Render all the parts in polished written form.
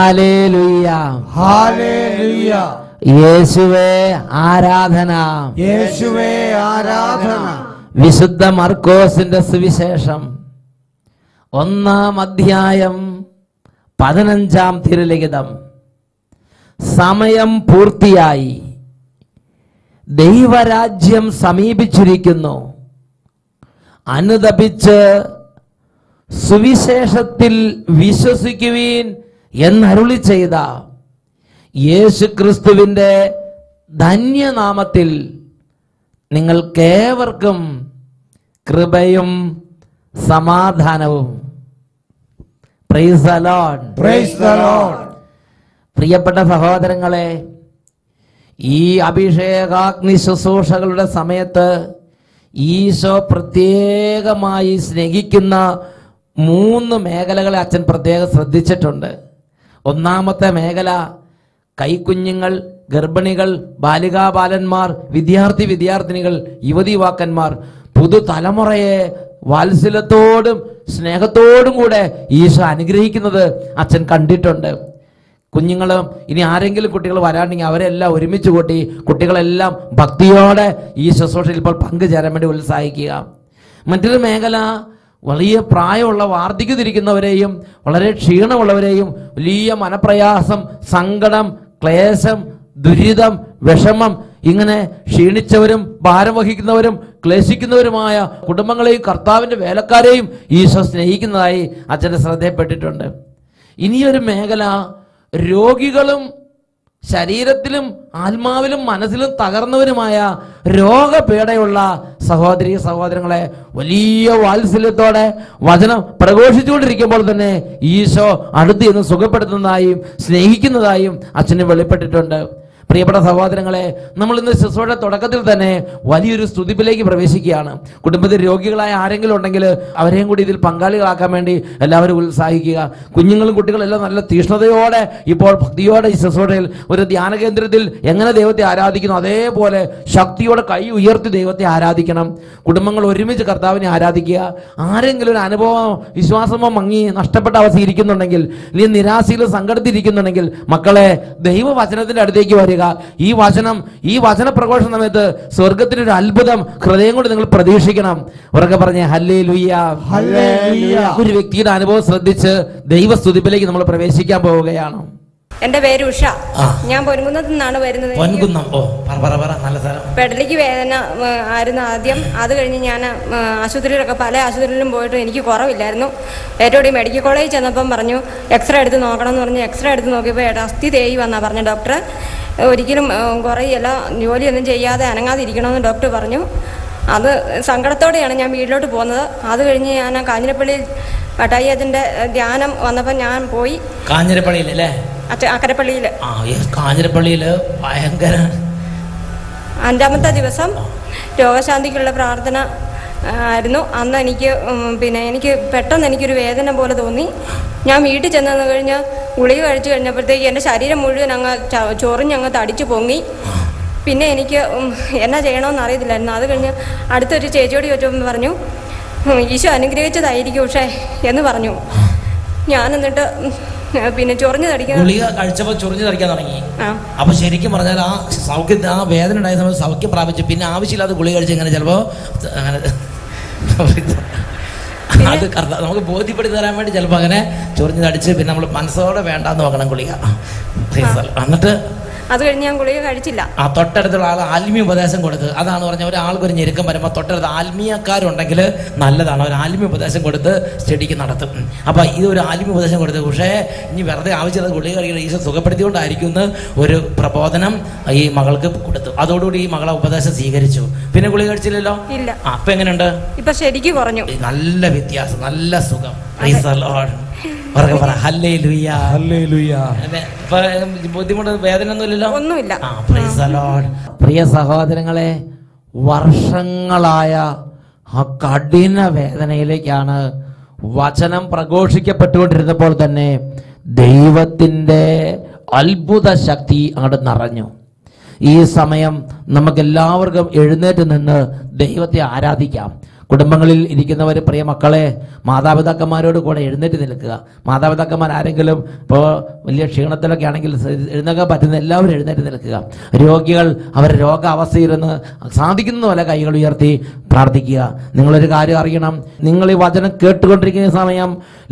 Hallelujah, ഹല്ലേലൂയ. യേശുവേ ആരാധന, യേശുവേ ആരാധന. വിശുദ്ധ മർക്കോസിന്റെ സുവിശേഷം 1-ാം അധ്യായം 15-ാം തിരുലിഖിതം. സമയം പൂർത്തിയായി, ദൈവരാജ്യം സമീപിച്ചിരിക്കുന്നു. അനുതപിച്ച് സുവിശേഷത്തിൽ വിശ്വസിക്കുവീൻ എന്നരുളി ചെയ്ത യേശുക്രിസ്തുവിന്റെ ധന്യനാമത്തിൽ നിങ്ങൾക്കേവർക്കും കൃപയും സമാധാനവും. Praise the Lord, praise the Lord. പ്രിയപ്പെട്ട സഹോദരങ്ങളെ, ഈ അഭിഷേകാഗ്നി ശുശ്രൂഷകളുടെ സമയത്ത് ഈശോ പ്രത്യേകമായി സ്നേഹിക്കുന്ന 3 മേഖലകളെ അച്ഛൻ പ്രത്യേകം ശ്രദ്ധിച്ചിട്ടുണ്ട്. ഒന്നാമത്തെ മേഖല കൈക്കുഞ്ഞുങ്ങൾ, ഗർഭിണികൾ, ബാലികാബാലന്മാർ, വിദ്യാർത്ഥിനികൾ, യുവതിവാക്കന്മാർ, പുതുതലമുറയെ വാത്സല്യത്തോടും സ്നേഹത്തോടും കൂടെ ഈശോ അനുഗ്രഹിക്കുന്നത് അച്ഛൻ കണ്ടിട്ടുണ്ട്. കുഞ്ഞുങ്ങളും ഇനി ആരെങ്കിലും കുട്ടികൾ വരാണ്ടെങ്കിൽ അവരെല്ലാം ഒരുമിച്ച് കൂട്ടി കുട്ടികളെല്ലാം ഭക്തിയോടെ ഈ ശുശ്രൂഷയിൽ ഇപ്പോൾ പങ്കുചേരാൻ വേണ്ടി ഉത്സാഹിക്കുക. മറ്റൊരു മേഖല വലിയ പ്രായമുള്ള വാർദ്ധക്യത്തിരിക്കുന്നവരെയും വളരെ ക്ഷീണമുള്ളവരെയും വലിയ മനപ്രയാസം, സങ്കടം, ക്ലേശം, ദുരിതം, വിഷമം, ഇങ്ങനെ ക്ഷീണിച്ചവരും ഭാരം വഹിക്കുന്നവരും ക്ലേശിക്കുന്നവരുമായ കുടുംബങ്ങളെയും കർത്താവിൻ്റെ വേലക്കാരെയും ഈശോ സ്നേഹിക്കുന്നതായി അച്ഛൻ്റെ ശ്രദ്ധയിൽപ്പെട്ടിട്ടുണ്ട്. ഇനിയൊരു മേഖല രോഗികളും ശരീരത്തിലും ആത്മാവിലും മനസ്സിലും തകർന്നവരുമായ രോഗപീഠയുള്ള സഹോദരീ സഹോദരങ്ങളെ വലിയ വാത്സല്യത്തോടെ വചനം പ്രഘോഷിച്ചുകൊണ്ടിരിക്കുമ്പോൾ തന്നെ ഈശോ അടുത്ത് നിന്ന് സുഖപ്പെടുത്തുന്നതായും സ്നേഹിക്കുന്നതായും അച്ഛന് വെളിപ്പെട്ടിട്ടുണ്ട്. പ്രിയപ്പെട്ട സഹോദരങ്ങളെ, നമ്മൾ ഇന്ന് ശുശ്രൂഷയുടെ തുടക്കത്തിൽ തന്നെ വലിയൊരു സ്തുതിപ്പിലേക്ക് പ്രവേശിക്കുകയാണ്. കുടുംബത്തിൽ രോഗികളായ ആരെങ്കിലും ഉണ്ടെങ്കിൽ അവരെയും കൂടി ഇതിൽ പങ്കാളികളാക്കാൻ വേണ്ടി എല്ലാവരും ഉത്സാഹിക്കുക. കുഞ്ഞുങ്ങളും കുട്ടികളും എല്ലാം നല്ല തീഷ്ണതയോടെ ഇപ്പോൾ ഭക്തിയോടെ ഈ ശുശ്രൂഷയിൽ ഒരു ധ്യാന കേന്ദ്രത്തിൽ എങ്ങനെ ദൈവത്തെ ആരാധിക്കുന്നു അതേപോലെ ശക്തിയോടെ കൈ ഉയർത്തി ദൈവത്തെ ആരാധിക്കണം. കുടുംബങ്ങൾ ഒരുമിച്ച് കർത്താവിനെ ആരാധിക്കുക. ആരെങ്കിലും ഒരു അനുഭവമോ വിശ്വാസമോ മങ്ങി നഷ്ടപ്പെട്ട അവസ്ഥ ഇരിക്കുന്നുണ്ടെങ്കിൽ, നീ നിരാശയിലും സങ്കടത്തിരിക്കുന്നുണ്ടെങ്കിൽ, മക്കളെ ദൈവവചനത്തിന്റെ അടുത്തേക്ക് വരിക. ഈ വചന പ്രഘോഷണ സമയത്ത് സ്വർഗത്തിനൊരു അത്ഭുതം ഹൃദയം കൊണ്ട് നിങ്ങൾ പ്രതീക്ഷിക്കണം. ഉറക്കെ പറഞ്ഞേ ഹല്ലേലൂയ, ഹല്ലേലൂയ. ഒരു വ്യക്തിയുടെ അനുഭവം ശ്രദ്ധിച്ച് ദൈവസ്തുതിപ്പിലേക്ക് നമ്മൾ പ്രവേശിക്കാൻ പോവുകയാണ്. എന്റെ പേര് ഉഷ. ഞാൻ പൊൻകുന്നത്ത് നിന്നാണ് വരുന്നത്. പെടലിക്ക് വേദന ആയിരുന്നു ആദ്യം. അത് കഴിഞ്ഞ് ഞാൻ ആശുപത്രിയിലൊക്കെ പല ആശുപത്രിയിലും പോയിട്ട് എനിക്ക് കുറവില്ലായിരുന്നു. ഏറ്റവും മെഡിക്കൽ കോളേജിൽ ചെന്നപ്പം പറഞ്ഞു എക്സ്റേ എടുത്ത് നോക്കണം എന്ന് പറഞ്ഞ് എക്സ്റേ എടുത്ത് നോക്കിയപ്പോൾ അസ്ഥി തേയി വന്നാ പറഞ്ഞു ഡോക്ടർ. ഒരിക്കലും കുറയില്ല, ജോലിയൊന്നും ചെയ്യാതെ അനങ്ങാതിരിക്കണമെന്ന് ഡോക്ടർ പറഞ്ഞു. അത് സങ്കടത്തോടെയാണ് ഞാൻ വീട്ടിലോട്ട് പോകുന്നത്. അത് കഴിഞ്ഞ് ഞാൻ കാഞ്ഞിരപ്പള്ളിയിൽ പട്ടായച്ചൻ്റെ ധ്യാനം വന്നപ്പോൾ ഞാൻ പോയി. കാഞ്ഞിരപ്പള്ളിയിലല്ലേ? അക്കരപ്പള്ളിയിൽ. കാഞ്ഞിരപ്പള്ളിയില് ഭയങ്കര 5ാമത്തെ ദിവസം രോഗശാന്തിക്കുള്ള പ്രാർത്ഥന ആയിരുന്നു. അന്ന് എനിക്ക് പെട്ടെന്ന് എനിക്കൊരു വേദന പോലെ തോന്നി. ഞാൻ വീട്ടിൽ ചെന്നു കഴിഞ്ഞ് ഗുളിക കഴിച്ചു കഴിഞ്ഞപ്പോഴത്തേക്ക് എൻ്റെ ശരീരം മുഴുവൻ ചൊറിഞ്ഞങ്ങ് തടിച്ചു പൊങ്ങി. പിന്നെ എനിക്ക് എന്നാ ചെയ്യണമെന്ന് അറിയത്തില്ലായിരുന്നു. അത് കഴിഞ്ഞ് അടുത്തൊരു ചേച്ചിയോട് ചോദിച്ചപ്പോൾ പറഞ്ഞു ഈശോ അനുഗ്രഹിച്ചതായിരിക്കും പക്ഷേ എന്ന് പറഞ്ഞു. ഞാൻ എന്നിട്ട് പിന്നെ ചൊറിഞ്ഞു തടിക്കാൻ ഗുളിക കഴിച്ചപ്പോൾ ചൊറിഞ്ഞു തടിക്കാൻ തുടങ്ങി. അപ്പൊ ശരിക്കും പറഞ്ഞാൽ ആ വേദന ഉണ്ടായ സമയത്ത് സൗഖ്യം പ്രാപിച്ചു. പിന്നെ ആവശ്യമില്ലാതെ ഗുളിക കഴിച്ച് ഇങ്ങനെ ചിലപ്പോ അത് നമുക്ക് ബോധ്യപ്പെടുത്തി തരാൻ വേണ്ടി ചിലപ്പോൾ അങ്ങനെ ചൊറിഞ്ഞു തടിച്ച് പിന്നെ നമ്മൾ മനസ്സോടെ വേണ്ടാന്ന് നോക്കണം ഗുളിക. എന്നിട്ട് അത് കഴിഞ്ഞ് ഞാൻ ഗുളിക കഴിച്ചില്ല. തൊട്ടടുത്തുള്ള ആൾ ആത്മീയ ഉപദേശം കൊടുത്ത്, അതാണ് പറഞ്ഞ ഒരാൾക്ക് ഒരു ഞെരുക്കം വരുമ്പോൾ തൊട്ടടുത്ത് ആത്മീയക്കാരുണ്ടെങ്കിൽ നല്ലതാണ്. ഒരു ആത്മീയ ഉപദേശം കൊടുത്ത് സ്റ്റഡിക്ക് നടത്തും. അപ്പൊ ഇത് ഒരു ആത്മീയ ഉപദേശം കൊടുത്ത് പക്ഷേ ഇനി വെറുതെ ആവശ്യമുള്ള ഗുളിക കഴിക്കുന്ന ഈശോ സുഖപ്പെടുത്തിക്കൊണ്ടായിരിക്കും എന്ന് ഒരു പ്രബോധനം ഈ മകൾക്ക് കൊടുത്തു. അതോടുകൂടി ഈ മകളെ ഉപദേശം സ്വീകരിച്ചു. പിന്നെ ഗുളിക കഴിച്ചില്ലല്ലോ? ഇല്ല. അപ്പൊ എങ്ങനെയുണ്ട്? ഇപ്പൊ ശരിക്കും കുറഞ്ഞു. നല്ല വ്യത്യാസം, നല്ല സുഖം. ബുദ്ധിമുട്ട് വേദന ഒന്നുമില്ല. പ്രിയ സഹോദരങ്ങളെ, വർഷങ്ങളായ ആ കഠിന വേദനയിലേക്കാണ് വചനം പ്രഘോഷിക്കപ്പെട്ടുകൊണ്ടിരുന്നപ്പോൾ തന്നെ ദൈവത്തിൻ്റെ അത്ഭുത ശക്തി അങ്ങോട്ട് നിറഞ്ഞു. ഈ സമയം നമുക്കെല്ലാവർക്കും എഴുന്നേറ്റ് നിന്ന് ദൈവത്തെ ആരാധിക്കാം. കുടുംബങ്ങളിൽ ഇരിക്കുന്നവർ പ്രിയ മക്കളെ, മാതാപിതാക്കന്മാരോട് കൂടെ എഴുന്നേറ്റ് നിൽക്കുക. മാതാപിതാക്കന്മാർ ആരെങ്കിലും ഇപ്പോൾ വലിയ ക്ഷീണത്തിലൊക്കെ ആണെങ്കിൽ എഴുന്നേക്കാൻ പറ്റുന്ന എല്ലാവരും എഴുന്നേറ്റ് നിൽക്കുക. രോഗികൾ അവരുടെ രോഗാവസ്ഥയിരുന്ന് സാധിക്കുന്ന പോലെ കൈകൾ ഉയർത്തി പ്രാർത്ഥിക്കുക. നിങ്ങളൊരു കാര്യം അറിയണം, നിങ്ങൾ ഈ വചനം കേട്ടുകൊണ്ടിരിക്കുന്ന സമയം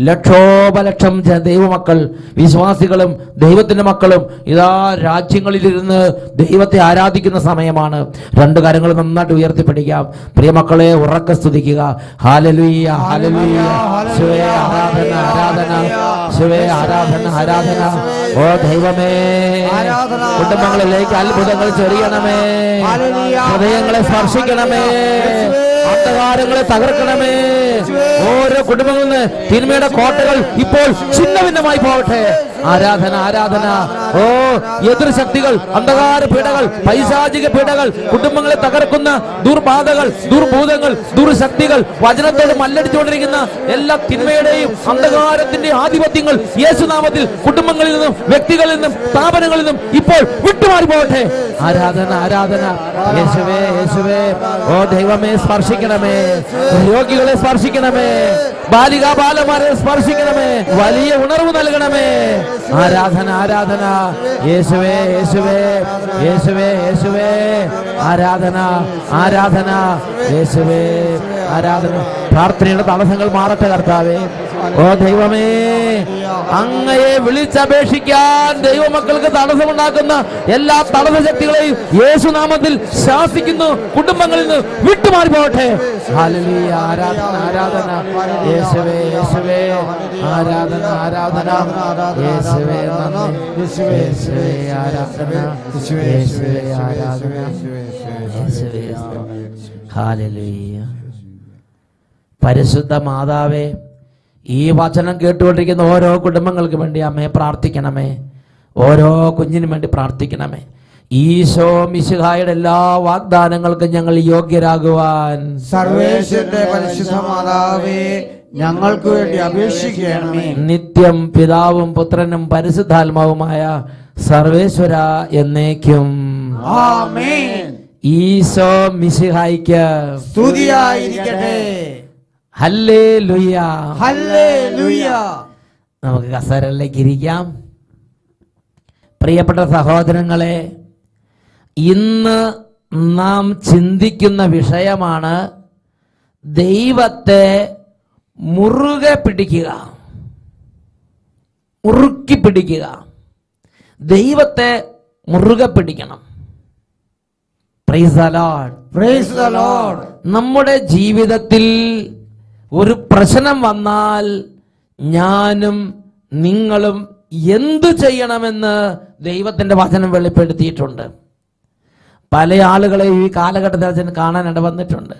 ലക്ഷോപലക്ഷം ദൈവമക്കൾ, വിശ്വാസികളും ദൈവത്തിന്റെ മക്കളും ഇതാ രാജ്യങ്ങളിലിരുന്ന് ദൈവത്തെ ആരാധിക്കുന്ന സമയമാണ്. രണ്ട് കാര്യങ്ങൾ നന്നായിട്ട് ഉയർത്തിപ്പിടിക്കാം. പ്രിയമക്കളെ, ഉറക്ക സ്തുതിക്കുക. ഹല്ലേലൂയ, ഹല്ലേലൂയ, യേശുവേ ആരാധന, ആരാധന, യേശുവേ ആരാധന, ആരാധന. ഓ ദൈവമേ, കുടുംബങ്ങളിലേക്ക് അത്ഭുതങ്ങൾ ചൊരിയണമേ, ഹൃദയങ്ങളെ സ്പർശിക്കണമേ, അന്ധകാരങ്ങളെ തകർക്കണമേ. ഓരോ കുടുംബങ്ങളിൽ നിന്ന് തിന്മയുടെ കോട്ടകൾ ഇപ്പോൾ ഛിന്നഭിന്നമായി പോകട്ടെ. ആരാധന, ആരാധന. ഓ എതിർ ശക്തികൾ, അന്ധകാര പീഡകൾ, പൈശാചിക പീഡകൾ, കുടുംബങ്ങളെ തകർക്കുന്ന ദുർബാധകൾ, ദുർഭൂതങ്ങൾ, ദുർശക്തികൾ, വചനത്തോട് മല്ലടിച്ചുകൊണ്ടിരിക്കുന്ന എല്ലാ തിന്മയുടെയും അന്ധകാരത്തിന്റെയും ആധിപത്യങ്ങൾ യേശുനാമത്തിൽ കുടുംബങ്ങളിൽ നിന്നും വ്യക്തികളിൽ നിന്നും സ്ഥാപനങ്ങളിൽ നിന്നും ഇപ്പോൾ വിട്ടുമാറി പോകട്ടെ. ആരാധന, ആരാധന. യേശുവേ, യേശുവേ. ഓ ദൈവമേ, സ്പർശിക്കണമേ, രോഗികളെ സ്പർശിക്കണമേ, ബാലികാ ബാലന്മാരെ സ്പർശിക്കണമേ, വലിയ ഉണർവ് നൽകണമേ. ആരാധന, ആരാധന. യേശുവേ, യേശുവേ, യേശുവേ, യേശുവേ. ആരാധന, ആരാധന. യേശുവേ, ആരാധന. പ്രാർത്ഥനയുടെ തടസ്സങ്ങൾ മാറട്ടെ കർത്താവേ. ഓ ദൈവമേ, അങ്ങയെ വിളിച്ചപേക്ഷിക്കാൻ ദൈവമക്കൾക്ക് തടസ്സമുണ്ടാക്കുന്ന എല്ലാ തടസ്സ ശക്തികളെയും യേശുനാമത്തിൽ ശാസിക്കുന്നു. കുടുംബങ്ങളിൽ നിന്ന് വിട്ടുമാറി പോകട്ടെ. ഹല്ലേലൂയ, ആരാധന, ആരാധന. യേശുവേ, യേശുവേ, ആരാധന, ആരാധന. യേശുവേ നന്ദി, യേശുവേ ആരാധന, യേശുവേ ആരാധന, യേശുവേ. ഹല്ലേലൂയ. പരിശുദ്ധ മാതാവേ, ഈ വചനം കേട്ടുകൊണ്ടിരിക്കുന്ന ഓരോ കുടുംബങ്ങൾക്ക് വേണ്ടി അമ്മയെ പ്രാർത്ഥിക്കണമേ. ഓരോ കുഞ്ഞിനും വേണ്ടി പ്രാർത്ഥിക്കണമേ. ഈശോ മിശിഹായുടെ എല്ലാ വാഗ്ദാനങ്ങൾക്കും ഞങ്ങൾ യോഗ്യരാകുവാൻ സർവേശ്വരന്റെ പരിശുദ്ധ മാതാവേ, ഞങ്ങൾക്ക് വേണ്ടി അപേക്ഷിക്കണമേ. നിത്യം പിതാവും പുത്രനും പരിശുദ്ധാത്മാവുമായ സർവേശ്വര എന്നേക്കും ആമേൻ. ഈശോ മിശിഹായ്ക്ക് സ്തുതിയായിരിക്കട്ടെ. Hallelujah, hallelujah. നമുക്ക് കസേരയിലേക്ക് ഇരിക്കാം. പ്രിയപ്പെട്ട സഹോദരങ്ങളെ, ഇന്ന് നാം ചിന്തിക്കുന്ന വിഷയമാണ് ദൈവത്തെ മുറുകെ പിടിക്കുക, മുറുക്കി പിടിക്കുക. ദൈവത്തെ മുറുകെ പിടിക്കണം. Praise the Lord, praise the Lord. നമ്മുടെ ജീവിതത്തിൽ ഒരു പ്രശ്നം വന്നാൽ ഞാനും നിങ്ങളും എന്തു ചെയ്യണമെന്ന് ദൈവത്തിന്റെ വചനം വെളിപ്പെടുത്തിയിട്ടുണ്ട്. പല ആളുകളെ ഈ കാലഘട്ടത്തിൽ കാണാൻ ഇടവന്നിട്ടുണ്ട്.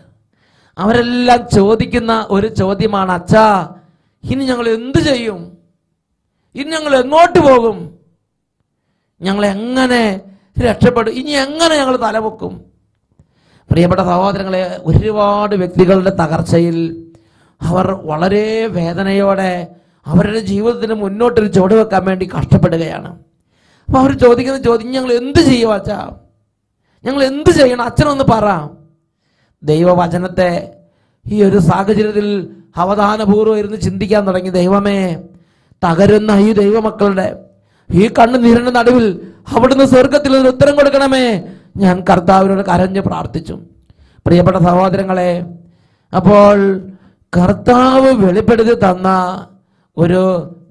അവരെല്ലാം ചോദിക്കുന്ന ഒരു ചോദ്യമാണ്, അച്ഛാ, ഇനി ഞങ്ങൾ എന്തു ചെയ്യും? ഇനി ഞങ്ങൾ എങ്ങോട്ട് പോകും? ഞങ്ങൾ എങ്ങനെ രക്ഷപ്പെടും? ഇനി എങ്ങനെ ഞങ്ങൾ തലപൊക്കും? പ്രിയപ്പെട്ട സഹോദരങ്ങളെ, ഒരുപാട് വ്യക്തികളുടെ തകർച്ചയിൽ അവർ വളരെ വേദനയോടെ അവരുടെ ജീവിതത്തിന് മുന്നോട്ടൊരു ചുവട് വെക്കാൻ വേണ്ടി കഷ്ടപ്പെടുകയാണ്. അപ്പൊ അവർ ചോദിക്കുന്ന ചോദ്യം, ഞങ്ങൾ എന്ത് ചെയ്യും അച്ഛാ? ഞങ്ങൾ എന്ത് ചെയ്യണം? അച്ഛനൊന്ന് പറ. ദൈവവചനത്തെ ഈ ഒരു സാഹചര്യത്തിൽ അവധാനപൂർവ്വം ഇരുന്ന് ചിന്തിക്കാൻ തുടങ്ങി. ദൈവമേ, തകരുന്ന ഈ ദൈവമക്കളുടെ ഈ കണ്ണുനീരിന്റെ നടുവിൽ അവിടുന്ന് സ്വർഗത്തിൽ ഒരു ഉത്തരം കൊടുക്കണമേ. ഞാൻ കർത്താവിനോട് കരഞ്ഞ് പ്രാർത്ഥിച്ചു. പ്രിയപ്പെട്ട സഹോദരങ്ങളെ, അപ്പോൾ കർത്താവ് വെളിപ്പെടുത്തി തന്ന ഒരു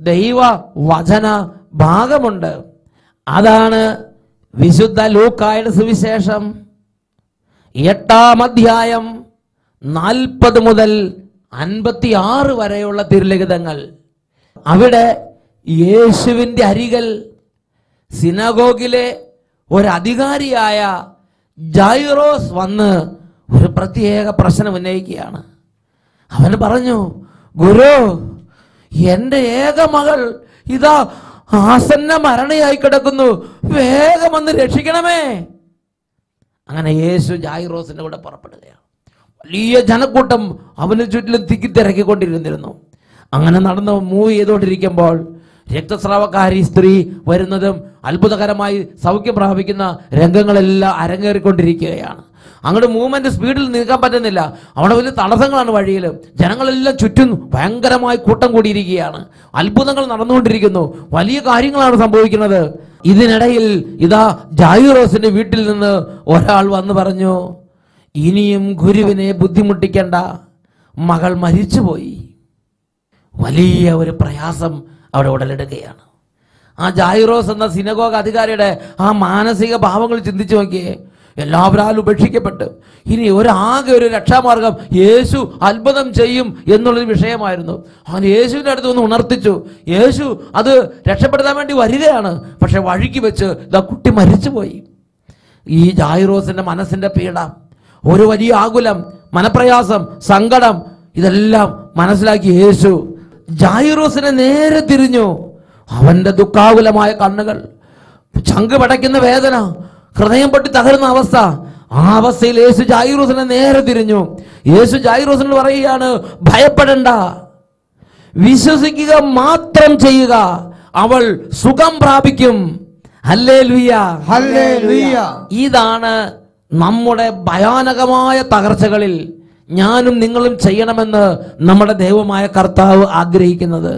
ദൈവ വചന ഭാഗമുണ്ട്. അതാണ് വിശുദ്ധ ലൂക്കായുടെ സുവിശേഷം 8-ാം അധ്യായം 40 മുതൽ 56 വരെയുള്ള തിരുലിഖിതങ്ങൾ. അവിടെ യേശുവിൻ്റെ അരികിൽ സിനഗോഗിലെ ഒരു അധികാരിയായ ജൈറോസ് വന്ന് ഒരു പ്രത്യേക പ്രശ്നം ഉന്നയിക്കുകയാണ്. അവൻ പറഞ്ഞു, ഗുരു, എൻ്റെ ഏക മകൾ ഇതാ ആസന്ന മരണയായി കിടക്കുന്നു, വേഗം വന്ന് രക്ഷിക്കണമേ. അങ്ങനെ യേശു ജൈറോസിന്റെ കൂടെ പുറപ്പെടുകയാണ്. വലിയ ജനക്കൂട്ടം അവന് ചുറ്റിലും തിക്കിത്തിരക്കിക്കൊണ്ടിരുന്നിരുന്നു. അങ്ങനെ നടന്ന് മൂവ് ചെയ്തുകൊണ്ടിരിക്കുമ്പോൾ രക്തസ്രാവക്കാരി സ്ത്രീ വരുന്നതും അത്ഭുതകരമായി സൗഖ്യം പ്രാപിക്കുന്ന രംഗങ്ങളെല്ലാം അരങ്ങേറിക്കൊണ്ടിരിക്കുകയാണ്. അങ്ങോട്ട് മൂവ്മെന്റ് സ്പീഡിൽ നീക്കാൻ പറ്റുന്നില്ല. അവിടെ വലിയ തടസ്സങ്ങളാണ് വഴിയിൽ. ജനങ്ങളെല്ലാം ചുറ്റും ഭയങ്കരമായി കൂട്ടം കൂടിയിരിക്കുകയാണ്. അത്ഭുതങ്ങൾ നടന്നുകൊണ്ടിരിക്കുന്നു. വലിയ കാര്യങ്ങളാണ് സംഭവിക്കുന്നത്. ഇതിനിടയിൽ ഇതാ ജായിറോസിന്റെ വീട്ടിൽ നിന്ന് ഒരാൾ വന്ന് പറഞ്ഞു, ഇനിയും ഗുരുവിനെ ബുദ്ധിമുട്ടിക്കേണ്ട, മകൾ മരിച്ചുപോയി. വലിയ ഒരു പ്രയാസം അവിടെ ഉടലെടുക്കുകയാണ്. ആ ജായിറോസ് എന്ന സിനഗോഗ് അധികാരിയുടെ ആ മാനസിക ഭാവങ്ങൾ ചിന്തിച്ചു നോക്കിയേ. എല്ലാവരും ഉപേക്ഷിക്കപ്പെട്ട് ഇനി ആകെ ഒരു രക്ഷാമാർഗം യേശു അത്ഭുതം ചെയ്യും എന്നുള്ളൊരു വിഷയമായിരുന്നു. അവൻ യേശുവിൻ്റെ അടുത്ത് ഒന്ന് ഉണർത്തിച്ചു. യേശു അത് രക്ഷപ്പെടുത്താൻ വേണ്ടി വരികയാണ്. പക്ഷെ വഴിക്ക് വെച്ച് ഇതാ കുട്ടി മരിച്ചുപോയി. ഈ ജായിറോസിന്റെ മനസ്സിന്റെ പീഡ, ഒരു വലിയ ആകുലം, മനപ്രയാസം, സങ്കടം, ഇതെല്ലാം മനസ്സിലാക്കി യേശു ജായിറോസിനെ നേരെ തിരിഞ്ഞു. അവന്റെ ദുഃഖാകുലമായ കണ്ണുകൾ, ചങ്ക് പടയ്ക്കുന്ന വേദന, ഹൃദയം പൊട്ടി തകരുന്ന അവസ്ഥ, ആ അവസ്ഥയിൽ യേശു ജായിറോസിനെ നേരെ തിരിഞ്ഞു. യേശു ജായിറോസിനോട് പറയുകയാണ്, ഭയപ്പെടണ്ട, വിശ്വസിക്കുക മാത്രം ചെയ്യുക, അവൾ സുഖം പ്രാപിക്കും. Hallelujah, hallelujah. ഇതാണ് നമ്മുടെ ഭയാനകമായ തകർച്ചകളിൽ ഞാനും നിങ്ങളും ചെയ്യണമെന്ന് നമ്മുടെ ദൈവമായ കർത്താവ് ആഗ്രഹിക്കുന്നത്.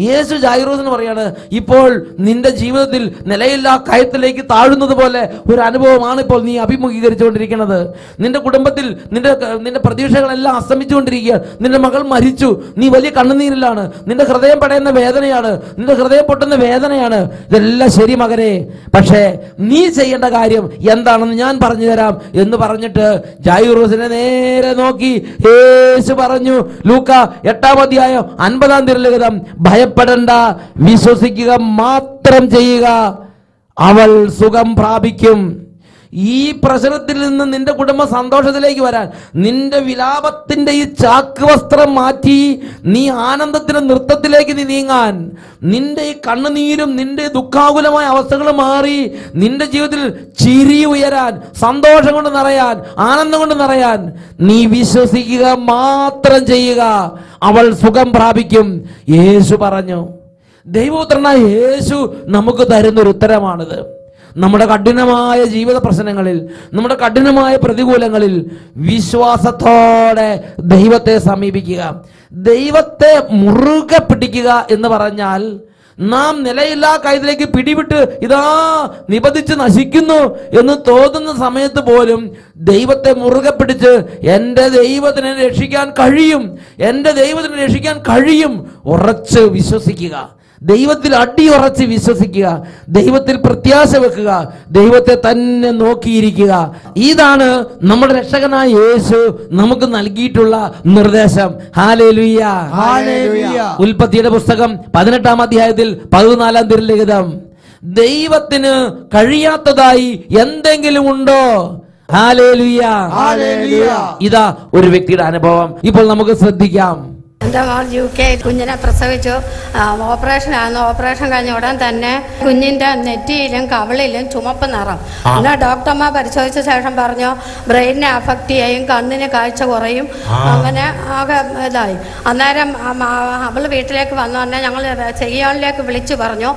യേശു ജായിറോസിന് പറയാണ്, ഇപ്പോൾ നിന്റെ ജീവിതത്തിൽ നിലയില്ലാ കയത്തിലേക്ക് താഴുന്നത് പോലെ ഒരു അനുഭവമാണ് ഇപ്പോൾ നീ അഭിമുഖീകരിച്ചുകൊണ്ടിരിക്കുന്നത്. നിന്റെ കുടുംബത്തിൽ നിന്റെ പ്രതീക്ഷകളെല്ലാം അസ്തമിച്ചുകൊണ്ടിരിക്കുക. നിന്റെ മകൾ മരിച്ചു, നീ വലിയ കണ്ണുനീരിലാണ്, നിന്റെ ഹൃദയം പടയുന്ന വേദനയാണ്, നിന്റെ ഹൃദയം പൊട്ടുന്ന വേദനയാണ്. ഇതെല്ലാം ശരി മകനെ, പക്ഷേ നീ ചെയ്യേണ്ട കാര്യം എന്താണെന്ന് ഞാൻ പറഞ്ഞു തരാം എന്ന് പറഞ്ഞിട്ട് ജായിറോസിനെ നേരെ നോക്കി യേശു പറഞ്ഞു, ലൂക്ക 8:50 ഭയപ്പെടണ്ട, വിശ്വസിക്കുക മാത്രം ചെയ്യുക, അവൾ സുഖം പ്രാപിക്കും. ഈ പ്രശ്നത്തിൽ നിന്ന് നിന്റെ കുടുംബം സന്തോഷത്തിലേക്ക് വരാൻ, നിന്റെ വിലാപത്തിന്റെ ഈ ചാക്ക് വസ്ത്രം മാറ്റി നീ ആനന്ദത്തിന്റെ നൃത്തത്തിലേക്ക് നീ നീങ്ങാൻ, നിന്റെ ഈ കണ്ണുനീരും നിന്റെ ദുഃഖാകുലമായ അവസ്ഥകൾ മാറി നിന്റെ ജീവിതത്തിൽ ചിരി ഉയരാൻ, സന്തോഷം കൊണ്ട് നിറയാൻ, ആനന്ദം കൊണ്ട് നിറയാൻ നീ വിശ്വസിക്കുക മാത്രം ചെയ്യുക, അവൾ സുഖം പ്രാപിക്കും. യേശു പറഞ്ഞു. ദൈവപുത്രനായ യേശു നമുക്ക് തരുന്നൊരു ഉത്തരമാണിത്. നമ്മുടെ കഠിനമായ ജീവിത പ്രശ്നങ്ങളിൽ, നമ്മുടെ കഠിനമായ പ്രതികൂലങ്ങളിൽ വിശ്വാസത്തോടെ ദൈവത്തെ സമീപിക്കുക, ദൈവത്തെ മുറുകെ പിടിക്കുക എന്ന് പറഞ്ഞാൽ നാം നിലയില്ലാ കയത്തിലേക്ക് പിടിവിട്ട് ഇതാ നിബന്ധിച്ച് നശിക്കുന്നു എന്ന് തോന്നുന്ന സമയത്ത് പോലും ദൈവത്തെ മുറുകെ പിടിച്ച് എൻ്റെ ദൈവത്തിനെ രക്ഷിക്കാൻ കഴിയും, എൻ്റെ ദൈവത്തിനെ രക്ഷിക്കാൻ കഴിയും ഉറച്ച് വിശ്വസിക്കുക, ദൈവത്തിൽ അടിയുറച്ച് വിശ്വസിക്കുക, ദൈവത്തിൽ പ്രത്യാശ വെക്കുക, ദൈവത്തെ തന്നെ നോക്കിയിരിക്കുക. ഇതാണ് നമ്മുടെ രക്ഷകനായ യേശു നമുക്ക് നൽകിയിട്ടുള്ള നിർദ്ദേശം. Hallelujah, hallelujah. ഉൽപ്പത്തിയുടെ പുസ്തകം 18-ാം അധ്യായത്തിൽ 14-ാം തിരുലിഖിതം, ദൈവത്തിന് കഴിയാത്തതായി എന്തെങ്കിലും ഉണ്ടോ? Hallelujah, hallelujah. ഇതാ ഒരു വ്യക്തിയുടെ അനുഭവം ഇപ്പോൾ നമുക്ക് ശ്രദ്ധിക്കാം. എൻ്റെ മോൾ UK കുഞ്ഞിനെ പ്രസവിച്ചു. ഓപ്പറേഷനായിരുന്നു. ഓപ്പറേഷൻ കഴിഞ്ഞ ഉടൻ തന്നെ കുഞ്ഞിൻ്റെ നെറ്റിയിലും കവിളിലും ചുമപ്പ് നിറം. എന്നാൽ ഡോക്ടർമാർ പരിശോധിച്ച ശേഷം പറഞ്ഞു ബ്രെയിനിനെ അഫക്റ്റ് ചെയ്യും, കണ്ണിന് കാഴ്ച കുറയും, അങ്ങനെ ആകെ ഇതായി. അന്നേരം അവൾ വീട്ടിലേക്ക് വന്നു തന്നെ ഞങ്ങൾ ചെയ്യാളിലേക്ക് വിളിച്ചു പറഞ്ഞു.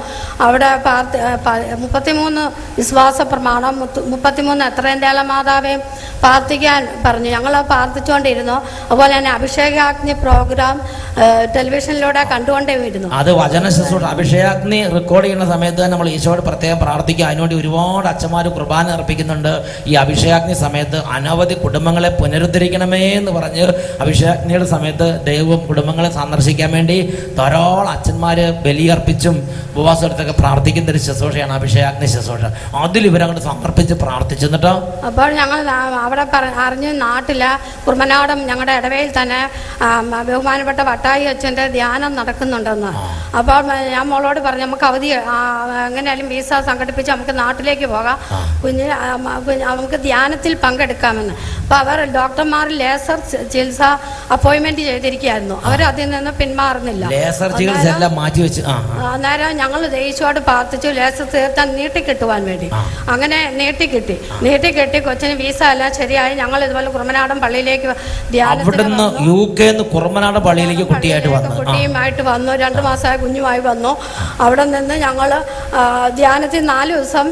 അവിടെ 33 വിശ്വാസ പ്രമാണം, 33 എത്രേന്ത്യാല മാതാവേയും പ്രാർത്ഥിക്കാൻ പറഞ്ഞു. ഞങ്ങൾ പ്രാർത്ഥിച്ചുകൊണ്ടിരുന്നു. അതുപോലെ തന്നെ അഭിഷേകാഗ്നി പ്രോഗ്രാം ടെലിവിഷനിലൂടെ കണ്ടുകൊണ്ടേയിരുന്നു. അത് വചന ശുശ്രൂഷ അഭിഷേകാഗ്നി റെക്കോർഡ് ചെയ്യുന്ന സമയത്ത് തന്നെ നമ്മൾ ഈശോയോട് പ്രത്യേകം പ്രാർത്ഥിക്കുക. അതിനുവേണ്ടി ഒരുപാട് അച്ഛന്മാർ കുർബാന അർപ്പിക്കുന്നുണ്ട്. ഈ അഭിഷേകാഗ്നി സമയത്ത് അനവധി കുടുംബങ്ങളെ പുനരുദ്ധരിക്കണമേ എന്ന് പറഞ്ഞ് അഭിഷേകാഗ്നിയുടെ സമയത്ത് ദൈവം കുടുംബങ്ങളെ സന്ദർശിക്കാൻ വേണ്ടി ധാരാളം അച്ഛന്മാർ ബലിയർപ്പിച്ചും ഉപവാസം എടുത്തൊക്കെ പ്രാർത്ഥിക്കുന്ന ഒരു ശുശ്രൂഷയാണ് അഭിഷേകാഗ്നി ശുശ്രൂഷ. അതിൽ ഇവരങ്ങോട്ട് സമർപ്പിച്ച് പ്രാർത്ഥിച്ചു. എന്നിട്ടോ അപ്പോൾ ഞങ്ങൾ അവിടെ അറിഞ്ഞ് നാട്ടില് കുർമനാടം ഞങ്ങളുടെ ഇടവയിൽ തന്നെ ബഹുമാനപ്പെട്ട വട്ടായി അച്ഛൻ്റെ ധ്യാനം നടക്കുന്നുണ്ടെന്ന്. അപ്പോൾ ഞാൻ മോളോട് പറഞ്ഞു നമുക്ക് അവധി എങ്ങനെയാലും വിസ സംഘടിപ്പിച്ച് നമുക്ക് നാട്ടിലേക്ക് പോകാം, നമുക്ക് ധ്യാനത്തിൽ പങ്കെടുക്കാമെന്ന്. അപ്പോൾ അവർ ഡോക്ടർമാർ ലേസർ ചികിത്സ അപ്പോയിൻമെന്റ് ചെയ്തിരിക്കുകയായിരുന്നു. അവർ അതിൽ നിന്ന് പിന്മാറുന്നില്ല. അന്നേരം ഞങ്ങൾ ദേശീയമായിട്ട് പ്രാർത്ഥിച്ചു ലേസർ തീർത്താൻ നീട്ടിക്കിട്ടുവാൻ വേണ്ടി. അങ്ങനെ നീട്ടിക്കെട്ടി കൊച്ചിന് വിസ എല്ലാം ശരിയായി. ഞങ്ങൾ ഇതുപോലെ കുർമനാടൻ പള്ളിയിലേക്ക് ധ്യാനത്തിന് കുട്ടിയുമായിട്ട് വന്നു. 2 മാസമായ കുഞ്ഞുമായി വന്നു. അവിടെ നിന്ന് ഞങ്ങൾ ധ്യാനത്തിൽ 4 ദിവസം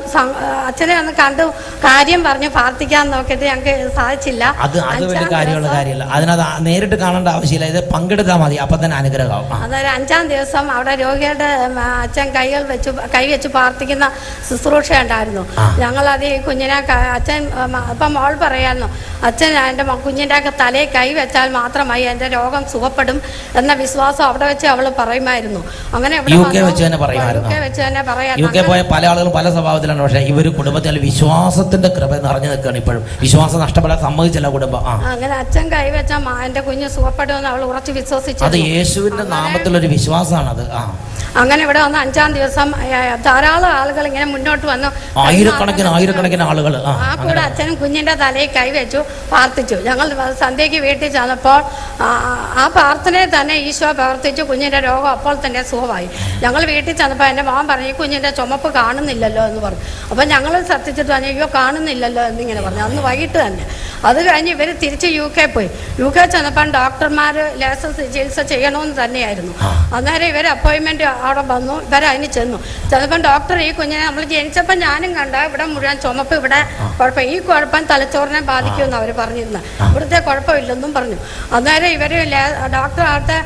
അച്ഛനെ ഒന്ന് കണ്ടു കാര്യം പറഞ്ഞ് പ്രാർത്ഥിക്കാൻ നോക്കിയിട്ട് ഞങ്ങൾക്ക് സാധിച്ചില്ല. അത് വലിയ കാര്യമുള്ള കാര്യമല്ല, അതിനകത്ത് നേരിട്ട് കാണേണ്ട ആവശ്യമില്ല, ഇത് പങ്കെടുത്താൽ മതി, അപ്പൊ തന്നെ അനുഗ്രഹമാവും. അതായത് 5-ാം ദിവസം അവിടെ രോഗിയുടെ അച്ഛൻ കൈവച്ച് പ്രാർത്ഥിക്കുന്ന ശുശ്രൂഷ ഉണ്ടായിരുന്നു. ഞങ്ങളത് ഈ കുഞ്ഞിനെ അച്ഛൻ അപ്പം മോൾ പറയായിരുന്നു, അച്ഛൻ എൻ്റെ കുഞ്ഞിൻ്റെ തലയിൽ കൈവച്ചാൽ മാത്രമായി എൻ്റെ രോഗം സുഖപ്പെടും എന്ന വിശ്വാസം അവിടെ വെച്ച് അവൾ പറയുമായിരുന്നു. അങ്ങനെ വെച്ച് തന്നെ പറയാം. യു കെ പോയ പല ആളുകളും പല സ്വഭാവത്തിലാണ്, പക്ഷേ ഇവർ കുടുംബത്തിൽ വിശ്വാസത്തിന്റെ കൃപ നിറഞ്ഞു നിൽക്കുകയാണ്. ഇപ്പോഴും വിശ്വാസം നഷ്ടപ്പെടാൻ സമ്മതിച്ചില്ല കുടുംബം. അങ്ങനെ അച്ഛൻ കൈവച്ച എൻ്റെ കുഞ്ഞ് സുഖപ്പെടുമെന്ന് അവൾ ഉറച്ച് വിശ്വസിച്ചു. അത് യേശുവിന്റെ നാമത്തിലൊരു വിശ്വാസമാണ് അത്. അങ്ങനെ ഇവിടെ വന്ന് 5-ാം ദിവസം ധാരാളം ആളുകൾ ഇങ്ങനെ മുന്നോട്ട് വന്നു, ആയിരക്കണക്കിന് ആളുകൾ. ആ കൂടെ അച്ഛനും കുഞ്ഞിന്റെ തലയിൽ കൈവച്ചു പ്രാർത്ഥിച്ചു. ഞങ്ങൾ സന്ധ്യയ്ക്ക് വീട്ടിൽ ചെന്നപ്പോൾ ആ പ്രാർത്ഥനയിൽ തന്നെ ഈശോ പ്രവർത്തിച്ചു. കുഞ്ഞിന്റെ രോഗം അപ്പോൾ തന്നെ സുഖമായി. ഞങ്ങൾ വീട്ടിൽ ചെന്നപ്പോൾ എൻ്റെ മോൻ പറഞ്ഞു, ഈ കുഞ്ഞിന്റെ ചുമപ്പ് കാണുന്നില്ലല്ലോ എന്ന് പറഞ്ഞു. അപ്പം ഞങ്ങൾ ശ്രദ്ധിച്ചിട്ട് പറഞ്ഞു, അയ്യോ കാണുന്നില്ലല്ലോ എന്നിങ്ങനെ പറഞ്ഞു. അന്ന് വൈകിട്ട് തന്നെ. അത് കഴിഞ്ഞ് ഇവർ തിരിച്ച് UK പോയി. UK ചെന്നപ്പം ഡോക്ടർമാർ ലേസർ ചികിത്സ ചെയ്യണമെന്ന് തന്നെയായിരുന്നു. അന്നേരം ഇവർ അപ്പോയിൻമെന്റ് അവിടെ വന്നു. ഇവരതിന് ചെന്നപ്പം ഡോക്ടർ ഈ കുഞ്ഞിനെ നമ്മൾ ജനിച്ചപ്പോൾ ഞാനും കണ്ട ഇവിടെ മുഴുവൻ ചുമപ്പ്, ഇവിടെ കുഴപ്പം, ഈ കുഴപ്പം തലച്ചോറിനെ ബാധിക്കുമെന്ന് അവർ പറഞ്ഞിരുന്നത്. ഇവിടുത്തെ കുഴപ്പമില്ലെന്നും പറഞ്ഞു. അന്നേരം ഇവർ ഡോക്ടർ അവിടുത്തെ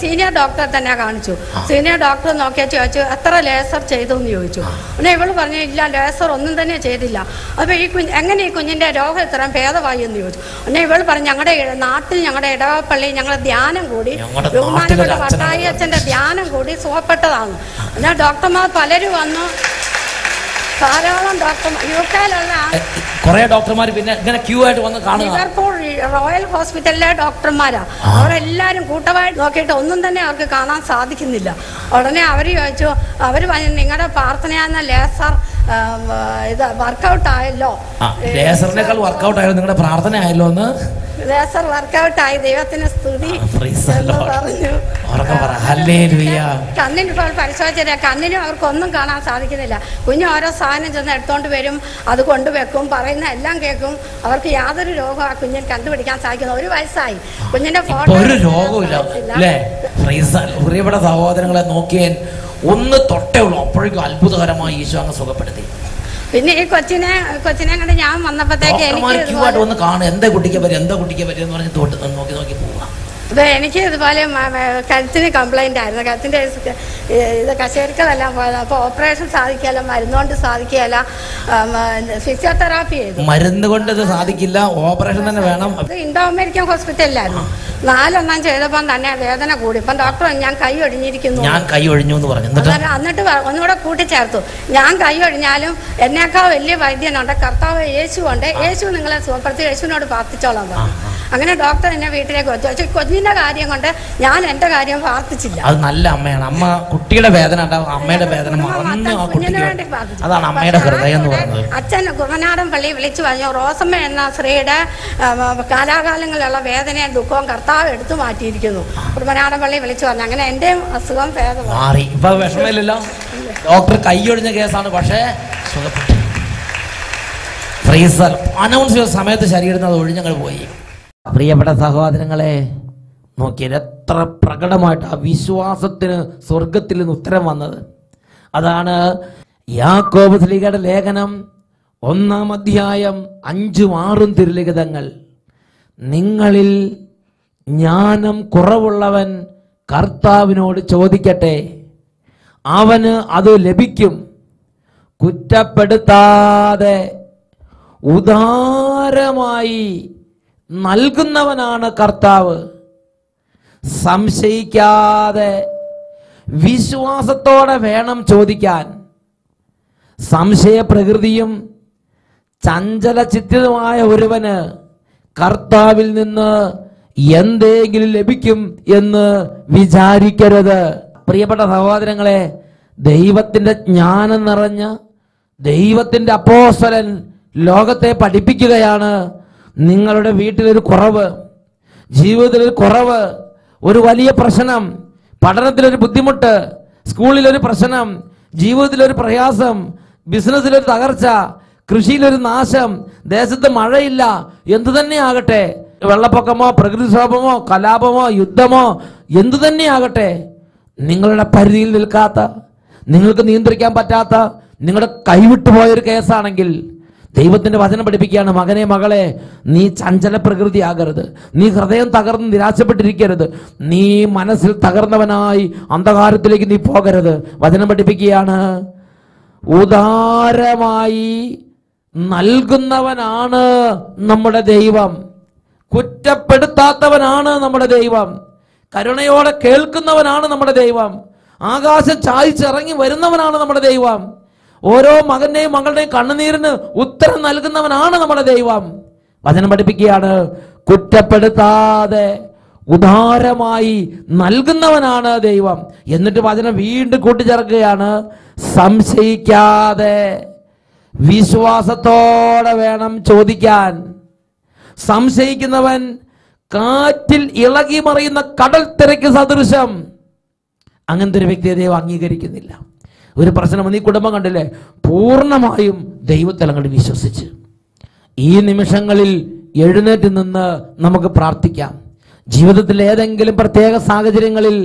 സീനിയർ ഡോക്ടറെ തന്നെ കാണിച്ചു. സീനിയർ ഡോക്ടർ നോക്കിയാൽ ചോദിച്ചു, എത്ര ലേസർ ചെയ്തു എന്ന് ചോദിച്ചു. പിന്നെ ഇവള് പറഞ്ഞു, ഇല്ല ലേസർ ഒന്നും തന്നെ ചെയ്തില്ല. അപ്പോൾ എങ്ങനെ ഈ കുഞ്ഞിൻ്റെ രോഗം ഇത്രയും ഭേദമായി എന്ന് ചോദിച്ചു. പിന്നെ ഇവള് പറഞ്ഞു, ഞങ്ങളുടെ നാട്ടിൽ ഞങ്ങളുടെ ഇടവപ്പള്ളി ഞങ്ങളുടെ ധ്യാനം കൂടി, ബഹുമാനപ്പെട്ട വട്ടായി അച്ഛൻ്റെ ധ്യാനം കൂടി സുഖപ്പെട്ടതാണ്. എന്നാൽ ഡോക്ടർമാർ പലരും വന്നു, ധാരാളം ഡോക്ടർമാർ UK കുറെ ഡോക്ടർമാർ പിന്നെ ഇങ്ങനെ ക്യൂ ആയിട്ട് വന്ന് കാണുക. ലിവർപൂൾ റോയൽ ഹോസ്പിറ്റലിലെ ഡോക്ടർമാരാ. അവരെല്ലാവരും കൂട്ടമായിട്ട് നോക്കിയിട്ട് ഒന്നും തന്നെ അവർക്ക് കാണാൻ സാധിക്കുന്നില്ല. ഉടനെ അവർ ചോദിച്ചു, അവർ പറഞ്ഞു, നിങ്ങളുടെ പ്രാർത്ഥനയാന്ന ലേസർ ഇത് വർക്കൗട്ട് ആയല്ലോ, ലേസറിനേക്കാൾ വർക്കൗട്ട് ആയല്ലോ നിങ്ങളുടെ പ്രാർത്ഥന ആയല്ലോ എന്ന്. ലേസർ വർക്കൗട്ട് ആയി, ദൈവത്തിന് സ്തുതി പറഞ്ഞു. കണ്ണിന് ഇപ്പോൾ പരിശോധിച്ചില്ല, കണ്ണിനും അവർക്കൊന്നും കാണാൻ സാധിക്കുന്നില്ല. കുഞ്ഞ് ഓരോ സാധനം ചെന്ന് എടുത്തോണ്ട് വരും, അത് കൊണ്ടുവെക്കും, പറയുന്ന എല്ലാം കേൾക്കും. അവർക്ക് യാതൊരു രോഗം ആ കുഞ്ഞിന് കണ്ടുപിടിക്കാൻ സാധിക്കുന്നു. 1 വയസ്സായി, കുഞ്ഞിന്റെ ഫോട്ടോ ഒരു രോഗമില്ല. പ്രിയപ്പെട്ട സഹോദരങ്ങളെ നോക്കിയാൽ ഒന്ന് തൊട്ടേ ഉള്ളൂ, അപ്പോഴേക്കും അത്ഭുതകരമായി ഈശോ അങ്ങ് സുഖപ്പെടുത്തി. പിന്നെ ഈ കൊച്ചിനെ കണ്ട് ഞാൻ വന്നപ്പോഴത്തേക്ക് ഒന്ന് കാണും, എന്താ കുട്ടിക്ക് പറ്റും എന്ന് പറഞ്ഞ് നോക്കി പോവുക. അപ്പോൾ എനിക്ക് ഇതുപോലെ കഴുത്തിന് കംപ്ലൈൻ്റ് ആയിരുന്നു. കഴുത്തിൻ്റെ ഇത് കശേരിക്കലെല്ലാം പോയത്. അപ്പോൾ ഓപ്പറേഷൻ സാധിക്കുകയല്ല, മരുന്നുകൊണ്ട് സാധിക്കുകയല്ല, ഫിസിയോതെറാപ്പി ചെയ്തു. മരുന്ന് കൊണ്ട് ഇത് സാധിക്കില്ല, ഓപ്പറേഷൻ തന്നെ വേണം. ഇത് ഇൻഡോ അമേരിക്കൻ ഹോസ്പിറ്റലിലായിരുന്നു. 4 എണ്ണം ചെയ്തപ്പം തന്നെ വേദന കൂടി. ഇപ്പം ഡോക്ടർ ഞാൻ കൈ ഒഴിഞ്ഞിരിക്കുന്നു, ഞാൻ കൈ ഒഴിഞ്ഞു എന്ന് പറഞ്ഞു. എന്നിട്ട് ഒന്നുകൂടെ കൂട്ടിച്ചേർത്തു, ഞാൻ കൈ ഒഴിഞ്ഞാലും എന്നേക്കാൾ വലിയ വൈദ്യനുണ്ട്, കർത്താവ് യേശു ഉണ്ട്, യേശു നിങ്ങളെ സുഖപ്പെടുത്തി, യേശുവിനോട് പ്രാർത്ഥിച്ചോളാം പറഞ്ഞു. അങ്ങനെ ഡോക്ടർ എന്നെ വീട്ടിലേക്ക് വെച്ചു. കുഞ്ഞിന്റെ കാര്യം കൊണ്ട് ഞാൻ എന്റെ കാര്യം പ്രാർത്ഥിച്ചില്ല. അത് നല്ല അമ്മയാണ്. അമ്മ കുട്ടിയുടെ വേദന ഉണ്ടാവും, അമ്മയുടെ വേദന കുഞ്ഞിന് വേണ്ടി പ്രാർത്ഥിച്ചു. അതാണ് അമ്മയുടെ ഹൃദയം എന്ന് പറയുന്നത്. അച്ഛൻ കുർബനാടൻ പള്ളി വിളിച്ചു പറഞ്ഞു, റോസമ്മ എന്ന സ്ത്രീയുടെ കാലാകാലങ്ങളിലുള്ള വേദനയും ദുഃഖവും കർത്താവ് എടുത്തു മാറ്റിയിരിക്കുന്നു. കുർബനാടൻ പള്ളി വിളിച്ചു പറഞ്ഞു. അങ്ങനെ എന്റെ അസുഖം മാറി. ഇപ്പൊ വിഷമമില്ലല്ലോ. ഡോക്ടർ കൈയൊഴിഞ്ഞ കേസാണ്, പക്ഷേ സുഖപ്പെട്ടു. അനൗൺസ് ചെയ്ത സമയത്ത് ശരീരത്തിൽ അത് ഒഴിഞ്ഞങ്ങൾ പോയി. പ്രിയപ്പെട്ട സഹോദരങ്ങളെ നോക്കിയാൽ എത്ര പ്രകടമായിട്ട് ആ വിശ്വാസത്തിന് സ്വർഗത്തിൽ നിന്ന് ഉത്തരം വന്നത്. അതാണ് യാക്കോബ് ശ്ലീഹയുടെ ലേഖനം 1-ാം അധ്യായം 5ഉം 6ഉം തിരുലിഖിതങ്ങൾ. നിങ്ങളിൽ ജ്ഞാനം കുറവുള്ളവൻ കർത്താവിനോട് ചോദിക്കട്ടെ, അവന് അത് ലഭിക്കും. കുറ്റപ്പെടുത്താതെ ഉദാരമായി നൽകുന്നവനാണ് കർത്താവ്. സംശയിക്കാതെ വിശ്വാസത്തോടെ വേണം ചോദിക്കാൻ. സംശയപ്രകൃതിയും ചഞ്ചലചിത്തമായ ഒരുവന് കർത്താവിൽ നിന്ന് എന്തെങ്കിലും ലഭിക്കും എന്ന് വിചാരിക്കരുത്. പ്രിയപ്പെട്ട സഹോദരങ്ങളെ, ദൈവത്തിന്റെ ജ്ഞാനം നിറഞ്ഞ ദൈവത്തിന്റെ അപ്പോസ്തലൻ ലോകത്തെ പഠിപ്പിക്കുകയാണ്. നിങ്ങളുടെ വീട്ടിലൊരു കുറവ്, ജീവിതത്തിലൊരു കുറവ്, ഒരു വലിയ പ്രശ്നം, പഠനത്തിലൊരു ബുദ്ധിമുട്ട്, സ്കൂളിലൊരു പ്രശ്നം, ജീവിതത്തിലൊരു പ്രയാസം, ബിസിനസ്സിലൊരു തകർച്ച, കൃഷിയിലൊരു നാശം, ദേശത്ത് മഴയില്ല, എന്തു തന്നെ ആകട്ടെ, വെള്ളപ്പൊക്കമോ പ്രകൃതിക്ഷോഭമോ കലാപമോ യുദ്ധമോ എന്തു തന്നെ ആകട്ടെ, നിങ്ങളുടെ പരിധിയിൽ നിൽക്കാത്ത, നിങ്ങൾക്ക് നിയന്ത്രിക്കാൻ പറ്റാത്ത, നിങ്ങളുടെ കൈവിട്ടുപോയൊരു കേസാണെങ്കിൽ ദൈവത്തിന്റെ വചനം പഠിപ്പിക്കുകയാണ്, മകനെ മകളെ, നീ ചഞ്ചല പ്രകൃതിയാകരുത്, നീ ഹൃദയം തകർന്ന് നിരാശപ്പെട്ടിരിക്കരുത്, നീ മനസ്സിൽ തകർന്നവനായി അന്ധകാരത്തിലേക്ക് നീ പോകരുത്. വചനം പഠിപ്പിക്കുകയാണ്, ഉദാരമായി നൽകുന്നവനാണ് നമ്മുടെ ദൈവം, കുറ്റപ്പെടുത്താത്തവനാണ് നമ്മുടെ ദൈവം, കരുണയോടെ കേൾക്കുന്നവനാണ് നമ്മുടെ ദൈവം, ആകാശം ചായ്ച്ചിറങ്ങി വരുന്നവനാണ് നമ്മുടെ ദൈവം, ഓരോ മകന്റെയും മകളുടെയും കണ്ണുനീരിന് ഉത്തരം നൽകുന്നവനാണ് നമ്മുടെ ദൈവം. വചനം പഠിപ്പിക്കുകയാണ്, കുറ്റപ്പെടുത്താതെ ഉദാരമായി നൽകുന്നവനാണ് ദൈവം. എന്നിട്ട് വചനം വീണ്ടും കൂട്ടിച്ചേർക്കുകയാണ്, സംശയിക്കാതെ വിശ്വാസത്തോടെ വേണം ചോദിക്കാൻ. സംശയിക്കുന്നവൻ കാറ്റിൽ ഇളകി മറിയുന്ന കടൽ തിരക്ക് സദൃശം. അങ്ങനത്തെ ഒരു വ്യക്തിയെ ദൈവം അംഗീകരിക്കുന്നില്ല. ഒരു പ്രശ്നം ഈ കുടുംബം കണ്ടില്ലേ, പൂർണ്ണമായും ദൈവത്തിൽ അങ്ങോട്ട് വിശ്വസിച്ച് ഈ നിമിഷങ്ങളിൽ എഴുന്നേറ്റ് നിന്ന് നമുക്ക് പ്രാർത്ഥിക്കാം. ജീവിതത്തിൽ ഏതെങ്കിലും പ്രത്യേക സാഹചര്യങ്ങളിൽ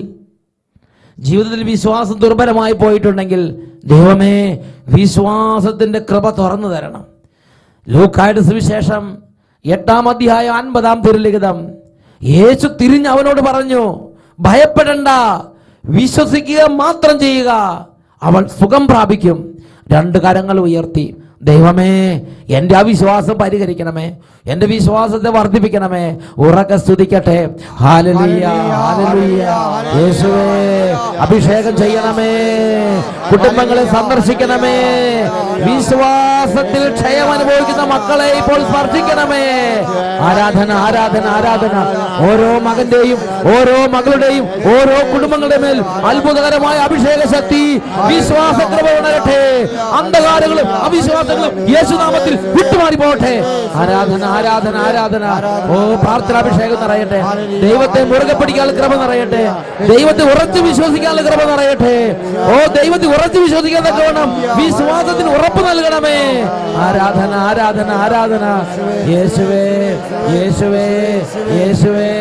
ജീവിതത്തിൽ വിശ്വാസം ദുർബലമായി പോയിട്ടുണ്ടെങ്കിൽ ദൈവമേ വിശ്വാസത്തിന്റെ കൃപ തുറന്നു തരണം. ലൂക്കായുടെ സുവിശേഷം 8-ാം അധ്യായം 50-ാം തിരുലിഖിതം, യേശു തിരിഞ്ഞ് അവനോട് പറഞ്ഞു, ഭയപ്പെടണ്ട, വിശ്വസിക്കുക മാത്രം ചെയ്യുക, അവൾ സുഖം പ്രാപിക്കും. 2 കരങ്ങൾ ഉയർത്തി, ദൈവമേ എൻ്റെ അവിശ്വാസം പരിഹരിക്കണമേ, എൻ്റെ വിശ്വാസത്തെ വർദ്ധിപ്പിക്കണമേ. ഉറക്കെ സ്തുതിക്കട്ടെ. ഹല്ലേലൂയ, ഹല്ലേലൂയ. യേശുവേ അഭിഷേകം ചെയ്യണമേ, കുടുംബങ്ങളെ സന്ദർശിക്കണമേ, വിശ്വാസത്തിൽ ക്ഷയം അനുഭവിക്കുന്ന മക്കളെ ഇപ്പോൾ സ്പർശിക്കണമേ. ആരാധന, ആരാധന, ആരാധന. ഓരോ മകന്റെയും ഓരോ മകളുടെയും ഓരോ കുടുംബങ്ങളുടെ മേൽ അത്ഭുതകരമായ അഭിഷേക ശക്തി, വിശ്വാസകൃപ ഉണരട്ടെ. അന്ധകാരങ്ങളും അവിശ്വാസങ്ങളും യേശുനാമത്തിൽ വിട്ടുമാറി പോകട്ടെ. ആരാധന, ആരാധന, ആരാധന. ഓ പ്രാർത്ഥനാഭിഷേകം നിറയട്ടെ. ദൈവത്തെ മുറുകെ പിടിക്കാനുള്ള കൃപ നിറയട്ടെ. ദൈവത്തെ ഉറച്ചു വിശ്വസിക്കാനുള്ള കൃപ നിറയട്ടെ. ഓ ദൈവത്തെ ഉറച്ചു വിശ്വസിക്കാൻ തക്കവണ്ണം വിശ്വാസത്തിന് ഉറപ്പ് നൽകണമേ. ആരാധന, ആരാധന, ആരാധന. യേശുവേ, യേശുവേ, യേശുവേ.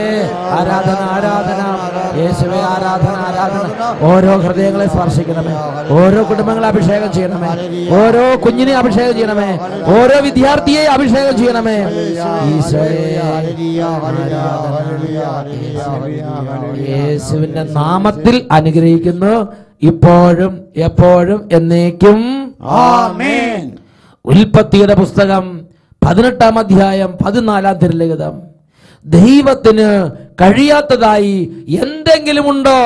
ആരാധന, ആരാധന. യേശുവേ, ആരാധന, ആരാധന. ഓരോ ഹൃദയങ്ങളെ സ്പർശിക്കണമേ, ഓരോ കുടുംബങ്ങളെ അഭിഷേകം ചെയ്യണമേ, ഓരോ കുഞ്ഞിനെ അഭിഷേകം ചെയ്യണമേ, ഓരോ വിദ്യാർത്ഥിയെ അഭിഷേകം ചെയ്യണമേ. യേശുവിന്റെ നാമത്തിൽ അനുഗ്രഹിക്കുന്നു, ഇപ്പോഴും എപ്പോഴും എന്നേക്കും ആമേൻ. ഉൽപ്പത്തിയുടെ പുസ്തകം 18-ാം അധ്യായം 14-ാം തിരുലിഖിതം, ദൈവത്തിന് കഴിയാത്തതായി എന്തെങ്കിലും ഉണ്ടോ?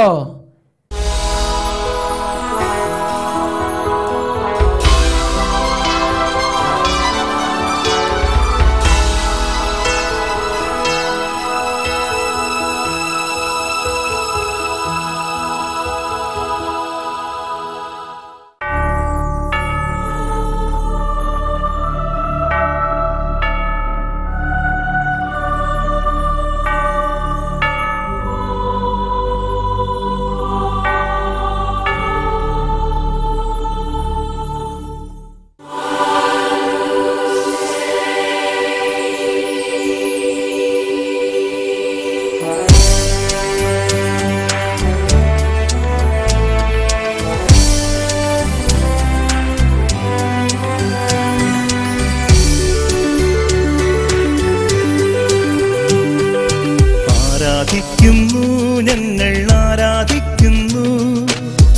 ഞങ്ങൾ ആരാധിക്കുന്നു,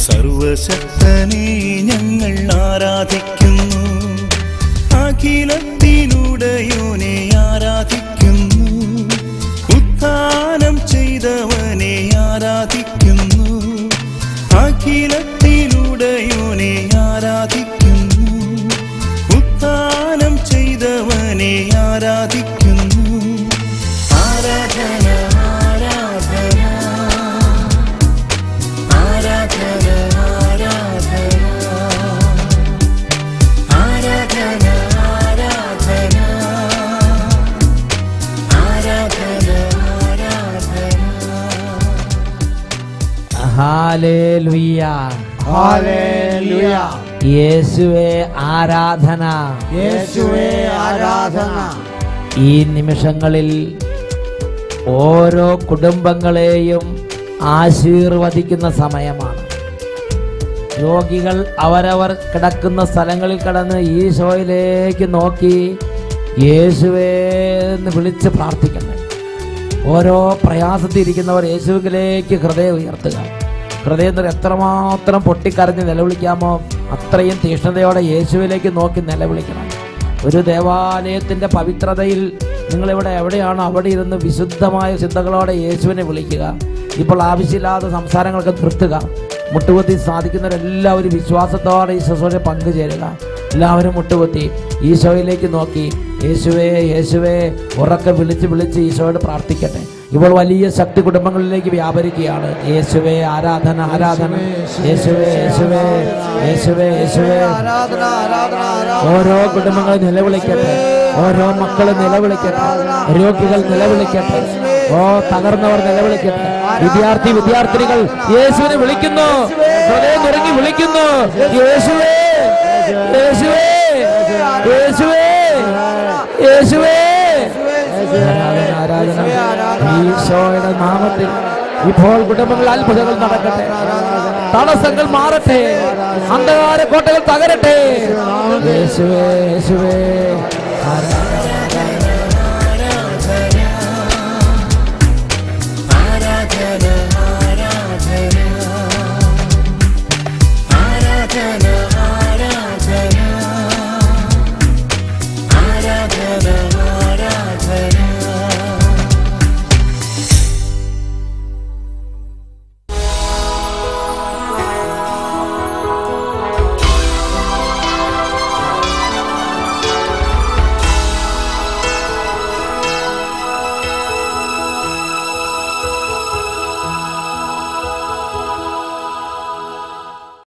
സർവശക്തനെ ഞങ്ങൾ ആരാധിക്കുന്നു, അഖിലത്തിനുടയോനെ ആരാധിക്കുന്നു, ഉത്ഥാനം ചെയ്തവനെ ആരാധിക്കുന്നു, അഖിലത്തിനുടയോനെ ആരാധിക്കുന്നു, ഉത്ഥാനം ചെയ്തവനെ ആരാധിക്കുന്നു. ആരാധന, ഹല്ലേലൂയ, ഹല്ലേലൂയ. യേശുവേ ആരാധന, യേശുവേ ആരാധന. ഈ നിമിഷങ്ങളിൽ ഓരോ കുടുംബങ്ങളെയും ആശീർവദിക്കുന്ന സമയമാണ്. രോഗികൾ അവരവർ കിടക്കുന്ന സ്ഥലങ്ങളിൽ കിടന്ന് ഈശോയിലേക്ക് നോക്കി യേശുവേ എന്ന് വിളിച്ച് പ്രാർത്ഥിക്കണം. ഓരോ പ്രയാസത്തിരിക്കുന്നവർ യേശുവിലേക്ക് ഹൃദയം ഉയർത്തുക. ഹൃദയത്തിൽ എത്രമാത്രം പൊട്ടിക്കരഞ്ഞ് നിലവിളിക്കാമോ അത്രയും തീഷ്ണതയോടെ യേശുവിലേക്ക് നോക്കി നിലവിളിക്കണം. ഒരു ദേവാലയത്തിൻ്റെ പവിത്രതയിൽ നിങ്ങളിവിടെ എവിടെയാണോ അവിടെ ഇരുന്ന് വിശുദ്ധമായ ചിന്തകളോടെ യേശുവിനെ വിളിക്കുക. ഇപ്പോൾ ആവശ്യമില്ലാത്ത സംസാരങ്ങളൊക്കെ നിർത്തുക. മുട്ടുകുത്തി സാധിക്കുന്നവരെല്ലാവരും വിശ്വാസത്തോടെ ഈ ശുശ്രൂഷ പങ്കുചേരുക. എല്ലാവരും മുട്ടുകുത്തി ഈശോയിലേക്ക് നോക്കി യേശുവേ യേശുവേ ഉറക്കെ വിളിച്ച് വിളിച്ച് ഈശോയോട് പ്രാർത്ഥിക്കട്ടെ. ഇപ്പോൾ വലിയ ശക്തി കുടുംബങ്ങളിലേക്ക് വ്യാപരിക്കുകയാണ്. യേശുവേ ആരാധന ആരാധന, യേശുവേ യേശുവേ യേശുവേ യേശുവേ. ഓരോ കുടുംബങ്ങൾ നിലവിളിക്കട്ടെ, ഓരോ മക്കൾ നിലവിളിക്കട്ടെ, രോഗികൾ നിലവിളിക്കട്ടെ, തകർന്നവർ നിലവിളിക്കട്ടെ. വിദ്യാർത്ഥിനികൾ യേശുവിനെ വിളിക്കുന്നു, ഹൃദയം നിറങ്ങി വിളിക്കുന്നു. യേശുവേ യേശുവേ യേശുവേ യേശുവേ. ആരാധന ഈശോയുടെ നാമത്തിൽ ഇപ്പോൾ കുടുംബങ്ങളിൽ അത്ഭുതങ്ങൾ നടക്കട്ടെ, തടസ്സങ്ങൾ മാറട്ടെ, അന്ധകാര കോട്ടകൾ തകരട്ടെ. യേശുവേ യേശുവേ.